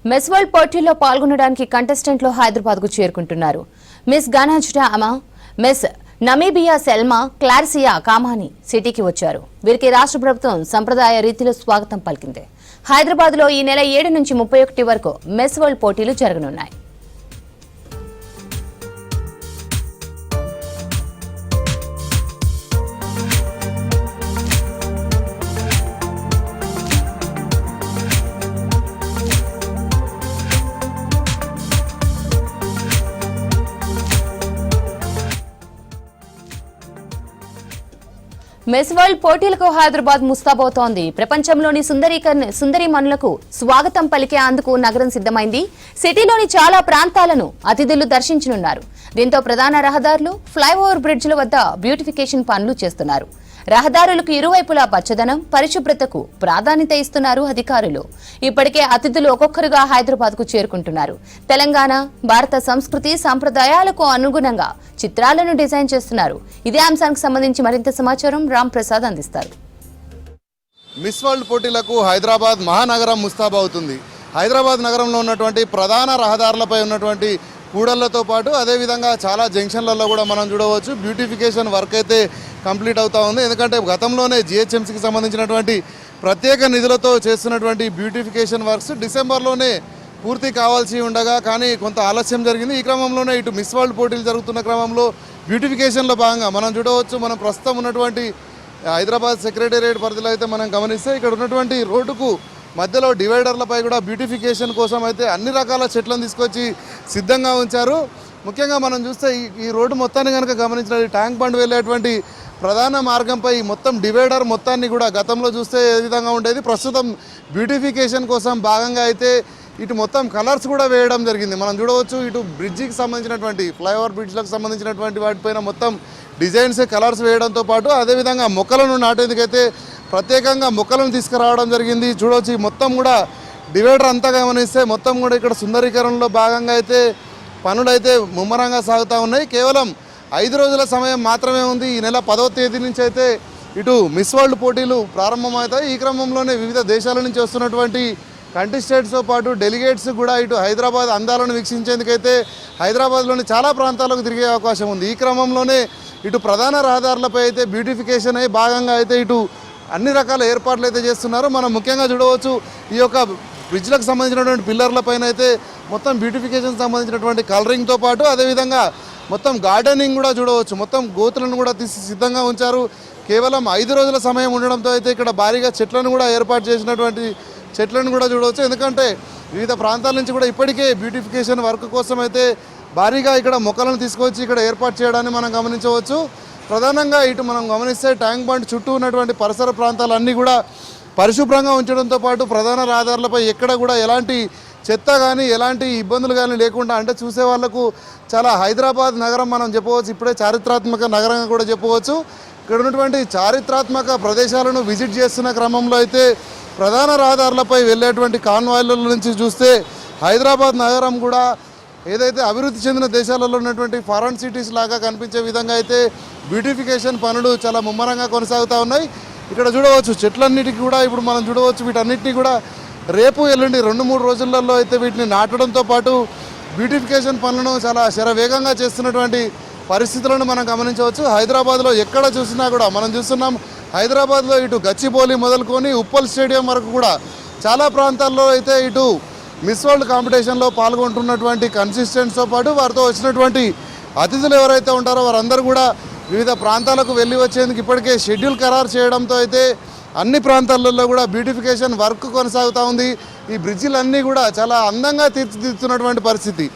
Miss world పోటీలో పాల్గొనడానికి కంటెస్టెంట్లు హైదరాబాద్కు చేరుకుంటున్నారు. మిస్ గనాజుటా అమా, మిస్ నమీబియా సెల్మా క్లార్సియా కామాని సిటీకి వచ్చారు. వీరికి రాష్ట్ర ప్రభుత్వం సంప్రదాయ రీతిలో స్వాగతం పలికింది. హైదరాబాద్లో ఈ నెల 7 నుంచి 31 వరకు మిస్ వరల్డ్ పోటీలు జరగనున్నాయి. మిస్ వరల్డ్ పోటీలకు హైదరాబాద్ ముస్తాబవుతోంది. ప్రపంచంలోని సుందరీమణులకు స్వాగతం పలికేందుకు నగరం సిద్ధమైంది. సిటీలోని చాలా ప్రాంతాలను అతిథులు దర్శించనున్నారు. దీంతో ప్రధాన రహదారులు, ఫ్లైఓవర్ బ్రిడ్జ్ల వద్ద బ్యూటిఫికేషన్ పనులు చేస్తున్నారు. రహదారులకు ఇరువైపులా పచ్చదనం, పరిశుభ్రతకు ప్రాధాన్యత ఇస్తున్నారు అధికారులు. ఇప్పటికే అతిథులు ఒక్కొక్కరుగా హైదరాబాద్ కు చేరుకుంటున్నారు. తెలంగాణ, భారత సంస్కృతి సంప్రదాయాలకు అనుగుణంగా చిత్రాలను డిజైన్ చేస్తున్నారు. ఇదే అంశానికి సంబంధించి మరింత సమాచారం రామ్ ప్రసాద్ అందిస్తారు. మిస్ వరల్డ్ పోటీలకు హైదరాబాద్ మహానగరం ముస్తాబవుతుంది. హైదరాబాద్ నగరంలో ఉన్నటువంటి ప్రధాన రహదారులపై ఉన్నటువంటి కూడళ్లతో పాటు అదేవిధంగా చాలా జంక్షన్లలో కూడా మనం చూడవచ్చు బ్యూటిఫికేషన్ వర్క్ అయితే కంప్లీట్ అవుతూ ఉంది. ఎందుకంటే గతంలోనే జిహెచ్ఎంసీకి సంబంధించినటువంటి ప్రత్యేక నిధులతో చేస్తున్నటువంటి బ్యూటిఫికేషన్ వర్క్స్ డిసెంబర్లోనే పూర్తి కావాల్సి ఉండగా కానీ కొంత ఆలస్యం జరిగింది. ఈ క్రమంలోనే ఇటు మిస్ వరల్డ్ పోటీలు జరుగుతున్న క్రమంలో బ్యూటిఫికేషన్లో భాగంగా మనం చూడవచ్చు. మనం ప్రస్తుతం ఉన్నటువంటి హైదరాబాద్ సెక్రటేరియట్ పరిధిలో అయితే మనం గమనిస్తే ఇక్కడ ఉన్నటువంటి రోడ్డుకు మధ్యలో డివైడర్లపై కూడా బ్యూటిఫికేషన్ కోసం అయితే అన్ని రకాల చెట్లను తీసుకొచ్చి సిద్ధంగా ఉంచారు. ముఖ్యంగా మనం చూస్తే ఈ రోడ్డు మొత్తాన్ని కనుక గమనించిన ట్యాంక్ బండ్ వెళ్ళేటువంటి ప్రధాన మార్గంపై మొత్తం డివైడర్ మొత్తాన్ని కూడా గతంలో చూస్తే ఏ విధంగా ఉండేది, ప్రస్తుతం బ్యూటిఫికేషన్ కోసం భాగంగా అయితే ఇటు మొత్తం కలర్స్ కూడా వేయడం జరిగింది. మనం చూడవచ్చు ఇటు బ్రిడ్జికి సంబంధించినటువంటి ఫ్లైఓవర్ బ్రిడ్జ్లకు సంబంధించినటువంటి వాటిపైన మొత్తం డిజైన్స్ కలర్స్ వేయడంతో పాటు అదేవిధంగా మొక్కలను నాటేందుకైతే ప్రత్యేకంగా మొక్కలను తీసుకురావడం జరిగింది. చూడవచ్చు మొత్తం కూడా డివైడర్ అంతా గమనిస్తే మొత్తం కూడా ఇక్కడ సుందరీకరణలో భాగంగా అయితే పనులైతే ముమ్మరంగా సాగుతూ ఉన్నాయి. కేవలం 5 రోజుల సమయం మాత్రమే ఉంది. ఈ నెల 10వ తేదీ నుంచి అయితే ఇటు మిస్ వరల్డ్ పోటీలు ప్రారంభమవుతాయి. ఈ క్రమంలోనే వివిధ దేశాల నుంచి వస్తున్నటువంటి కంటెస్టెంట్స్తో పాటు డెలిగేట్స్ కూడా ఇటు హైదరాబాద్ అందాలను వీక్షించేందుకైతే హైదరాబాద్లోని చాలా ప్రాంతాలకు తిరిగే అవకాశం ఉంది. ఈ క్రమంలోనే ఇటు ప్రధాన రహదారులపై అయితే బ్యూటిఫికేషన్ అయి భాగంగా అయితే ఇటు అన్ని రకాల ఏర్పాట్లు అయితే చేస్తున్నారు. మనం ముఖ్యంగా చూడవచ్చు ఈ యొక్క బ్రిడ్జ్లకు సంబంధించినటువంటి పిల్లర్లపైన అయితే మొత్తం బ్యూటిఫికేషన్ సంబంధించినటువంటి కలరింగ్తో పాటు అదేవిధంగా మొత్తం గార్డెనింగ్ కూడా చూడవచ్చు. మొత్తం గోతులను కూడా తీసి సిద్ధంగా ఉంచారు. కేవలం 5 రోజుల సమయం ఉండడంతో అయితే ఇక్కడ భారీగా చెట్లను కూడా ఏర్పాటు చేసినటువంటి చెట్లను కూడా చూడవచ్చు. ఎందుకంటే వివిధ ప్రాంతాల నుంచి కూడా ఇప్పటికే బ్యూటిఫికేషన్ వర్క్ కోసం అయితే భారీగా ఇక్కడ మొక్కలను తీసుకొచ్చి ఇక్కడ ఏర్పాటు చేయడాన్ని మనం గమనించవచ్చు. ప్రధానంగా ఇటు మనం గమనిస్తే ట్యాంక్ బండ్ చుట్టూ ఉన్నటువంటి పరిసర ప్రాంతాలన్నీ కూడా పరిశుభ్రంగా ఉంచడంతో పాటు ప్రధాన రహదారులపై ఎక్కడ కూడా ఎలాంటి చెత్త కానీ ఎలాంటి ఇబ్బందులు కానీ లేకుండా అంటే చూసే వాళ్లకు చాలా హైదరాబాద్ నగరం మనం చెప్పవచ్చు ఇప్పుడే చారిత్రాత్మక నగరంగా కూడా చెప్పవచ్చు. ఇక్కడ ఉన్నటువంటి చారిత్రాత్మక ప్రదేశాలను విజిట్ చేస్తున్న క్రమంలో అయితే ప్రధాన రహదారులపై వెళ్ళేటువంటి కాన్వాయ్ల నుంచి చూస్తే హైదరాబాద్ నగరం కూడా ఏదైతే అభివృద్ధి చెందిన దేశాలలో ఉన్నటువంటి ఫారెన్ సిటీస్ లాగా కనిపించే విధంగా అయితే బ్యూటిఫికేషన్ పనులు చాలా ముమ్మరంగా కొనసాగుతూ ఉన్నాయి. ఇక్కడ చూడవచ్చు చెట్లన్నిటికీ కూడా ఇప్పుడు మనం చూడవచ్చు వీటన్నిటిని కూడా రేపు ఎల్లుండి 2-3 రోజులలో అయితే వీటిని నాటడంతో పాటు బ్యూటిఫికేషన్ పనులను చాలా శరవేగంగా చేస్తున్నటువంటి పరిస్థితులను మనం గమనించవచ్చు. హైదరాబాద్లో ఎక్కడ చూసినా కూడా మనం చూస్తున్నాం. హైదరాబాద్లో ఇటు గచ్చిబౌలి మొదలుకొని ఉప్పల్ స్టేడియం వరకు కూడా చాలా ప్రాంతాల్లో అయితే ఇటు మిస్ వరల్డ్ కాంపిటీషన్లో పాల్గొంటున్నటువంటి కంటెస్టెంట్స్తో పాటు వారితో వచ్చినటువంటి అతిథులు ఎవరైతే ఉంటారో వారందరూ కూడా వివిధ ప్రాంతాలకు వెళ్ళి వచ్చేందుకు ఇప్పటికే షెడ్యూల్ ఖరారు చేయడంతో అయితే అన్ని ప్రాంతాలలో కూడా బ్యూటిఫికేషన్ వర్క్ కొనసాగుతూ ఉంది. ఈ బ్రిడ్జిలన్నీ కూడా చాలా అందంగా తీర్చిదిద్దుతున్నటువంటి పరిస్థితి.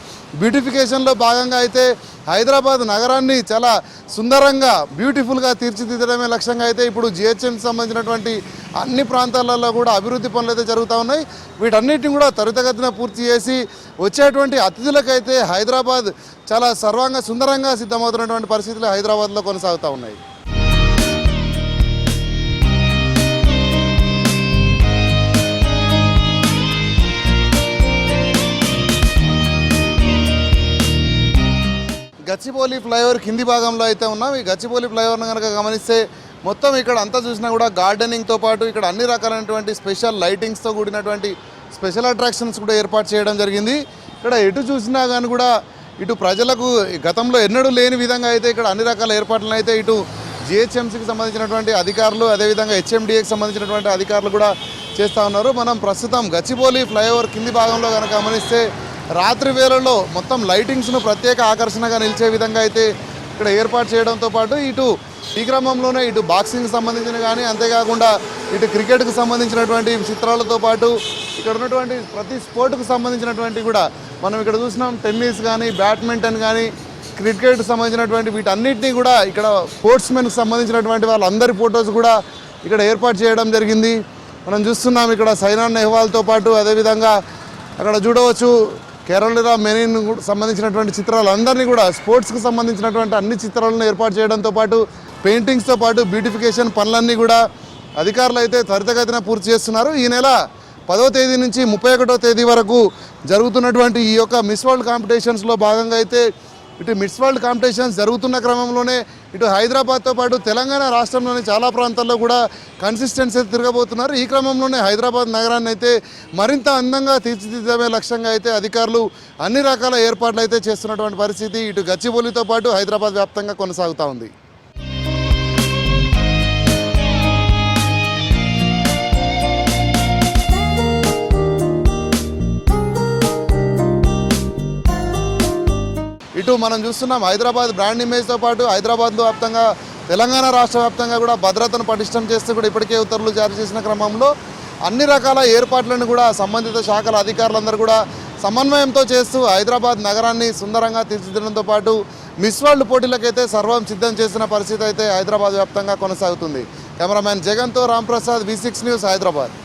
బ్యూటిఫికేషన్లో భాగంగా అయితే హైదరాబాద్ నగరాన్ని చాలా సుందరంగా బ్యూటిఫుల్గా తీర్చిదిద్దడమే లక్ష్యంగా అయితే ఇప్పుడు జిహెచ్ఎంకి సంబంధించినటువంటి అన్ని ప్రాంతాలలో కూడా అభివృద్ధి పనులు అయితే జరుగుతూ ఉన్నాయి. వీటన్నిటిని కూడా త్వరితగతిన పూర్తి చేసి వచ్చేటువంటి అతిథులకైతే హైదరాబాద్ చాలా సర్వంగా సుందరంగా సిద్ధమవుతున్నటువంటి పరిస్థితులు హైదరాబాద్లో కొనసాగుతూ ఉన్నాయి. గచ్చిబౌలి ఫ్లైఓవర్ కింది భాగంలో అయితే ఉన్నాం. ఈ గచ్చిబౌలి ఫ్లైఓవర్ను కనుక గమనిస్తే మొత్తం ఇక్కడ అంతా చూసినా కూడా గార్డెనింగ్తో పాటు ఇక్కడ అన్ని రకాలైనటువంటి స్పెషల్ లైటింగ్స్తో కూడినటువంటి స్పెషల్ అట్రాక్షన్స్ కూడా ఏర్పాటు చేయడం జరిగింది. ఇక్కడ ఎటు చూసినా కానీ కూడా ఇటు ప్రజలకు గతంలో ఎన్నడూ లేని విధంగా అయితే ఇక్కడ అన్ని రకాల ఏర్పాట్లను అయితే ఇటు జిహెచ్ఎంసీకి సంబంధించినటువంటి అధికారులు, అదేవిధంగా హెచ్ఎండిఏకి సంబంధించినటువంటి అధికారులు కూడా చేస్తూ ఉన్నారు. మనం ప్రస్తుతం గచ్చిబౌలి ఫ్లైఓవర్ కింది భాగంలో కనుక గమనిస్తే రాత్రి వేళల్లో మొత్తం లైటింగ్స్ను ప్రత్యేక ఆకర్షణగా నిలిచే విధంగా అయితే ఇక్కడ ఏర్పాటు చేయడంతో పాటు ఇటు ఈ క్రమంలోనే ఇటు బాక్సింగ్కి సంబంధించిన కానీ, అంతేకాకుండా ఇటు క్రికెట్కి సంబంధించినటువంటి చిత్రాలతో పాటు ఇక్కడ ఉన్నటువంటి ప్రతి స్పోర్ట్కి సంబంధించినటువంటి కూడా మనం ఇక్కడ చూసినాం. టెన్నిస్ కానీ, బ్యాడ్మింటన్ కానీ, క్రికెట్కి సంబంధించినటువంటి వీటన్నిటినీ కూడా ఇక్కడ స్పోర్ట్స్మెన్కి సంబంధించినటువంటి వాళ్ళందరి ఫొటోస్ కూడా ఇక్కడ ఏర్పాటు చేయడం జరిగింది. మనం చూస్తున్నాం ఇక్కడ సైనా నెహ్వాల్తో పాటు అదేవిధంగా అక్కడ చూడవచ్చు కేరళ మెరీన్ సంబంధించినటువంటి చిత్రాలందరినీ కూడా స్పోర్ట్స్కి సంబంధించినటువంటి అన్ని చిత్రాలను ఏర్పాటు చేయడంతో పాటు పెయింటింగ్స్తో పాటు బ్యూటిఫికేషన్ పనులన్నీ కూడా అధికారులు అయితే త్వరితగతిన పూర్తి చేస్తున్నారు. ఈ నెల 10వ తేదీ నుంచి 31వ తేదీ వరకు జరుగుతున్నటువంటి ఈ యొక్క మిస్ వరల్డ్ కాంపిటీషన్స్లో భాగంగా అయితే ఇటు మిస్ వరల్డ్ కాంపిటీషన్స్ జరుగుతున్న క్రమంలోనే ఇటు హైదరాబాద్తో పాటు తెలంగాణ రాష్ట్రంలోని చాలా ప్రాంతాల్లో కూడా కన్సిస్టెన్సీ తిరగబోతున్నారు. ఈ క్రమంలోనే హైదరాబాద్ నగరాన్ని అయితే మరింత అందంగా తీర్చిదిద్దమే లక్ష్యంగా అయితే అధికారులు అన్ని రకాల ఏర్పాట్లు అయితే చేస్తున్నటువంటి పరిస్థితి ఇటు గచ్చిబౌలితో పాటు హైదరాబాద్ వ్యాప్తంగా కొనసాగుతూ ఉంది. ఇటు మనం చూస్తున్నాం హైదరాబాద్ బ్రాండ్ ఇమేజ్తో పాటు హైదరాబాద్లో వ్యాప్తంగా తెలంగాణ రాష్ట్ర వ్యాప్తంగా కూడా భద్రతను పటిష్టం చేస్తూ కూడా ఇప్పటికే ఉత్తర్వులు జారీ చేసిన క్రమంలో అన్ని రకాల ఏర్పాట్లను కూడా సంబంధిత శాఖల అధికారులందరూ కూడా సమన్వయంతో చేస్తూ హైదరాబాద్ నగరాన్ని సుందరంగా తీర్చిదిద్దడంతో పాటు మిస్ వరల్డ్ పోటీలకైతే సర్వం సిద్ధం చేసిన పరిస్థితి అయితే హైదరాబాద్ వ్యాప్తంగా కొనసాగుతుంది. కెమెరామ్యాన్ జగన్తో రాంప్రసాద్, V6 న్యూస్, హైదరాబాద్.